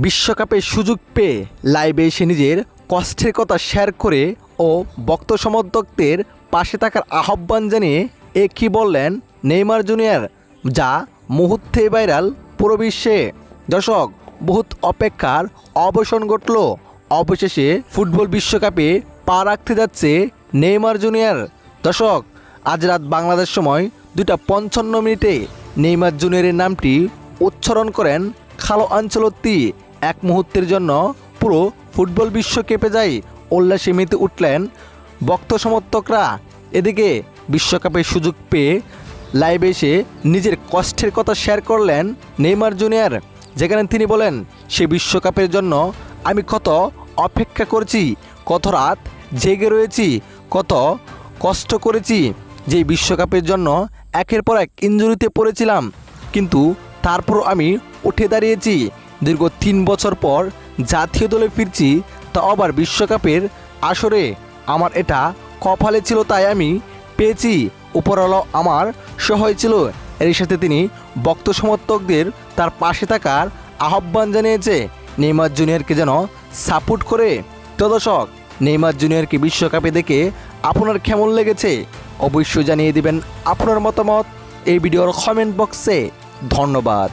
বিশ্বকাপে সুযোগ পেয়ে লাইভে এসে নিজের কষ্টের কথা শেয়ার করে ও ভক্ত সমর্থকদের পাশে থাকার আহ্বান জানিয়ে কি বললেন নেইমার জুনিয়র, যা মুহূর্তে ভাইরাল পুরো বিশ্বে। দর্শক, বহুত অপেক্ষার অবসান ঘটল, অবশেষে ফুটবল বিশ্বকাপে পা রাখতে যাচ্ছে নেইমার জুনিয়র। দর্শক, আজ রাত বাংলাদেশ সময় 2:55 নেইমার জুনিয়রের নামটি উচ্চারণ করেন কার্লো আনচেলত্তি। এক মুহূর্তের জন্য পুরো ফুটবল বিশ্ব কেঁপে যায়, উল্লাসে মেতে উঠলেন ভক্ত সমর্থকরা। এদিকে বিশ্বকাপের সুযোগ পেয়ে লাইভে এসে নিজের কষ্টের কথা শেয়ার করলেন নেইমার জুনিয়র, যেখানে তিনি বলেন, সে বিশ্বকাপের জন্য আমি কত অপেক্ষা করছি, কত রাত জেগে রয়েছি, কত কষ্ট করেছি। যে বিশ্বকাপের জন্য একের পর এক ইনজুরিতে পড়েছিলাম, কিন্তু তারপরও আমি উঠে দাঁড়িয়েছি। দীর্ঘ 3 বছর পর জাতীয় দলে ফিরছি, তা আবার বিশ্বকাপের আসরে। আমার এটা কপালে ছিল, তাই আমি পেয়েছি। উপরওয়ালা আমার সহায় ছিল। এর সাথে তিনি ভক্ত সমর্থকদের তার পাশে থাকার আহ্বান জানিয়েছে, নেইমার জুনিয়রকে যেন সাপোর্ট করে। তো দর্শক, নেইমার জুনিয়রকে বিশ্বকাপে দেখে আপনার কেমন লেগেছে অবশ্যই জানিয়ে দিবেন আপনার মতামত এই ভিডিওর কমেন্ট বক্সে। ধন্যবাদ।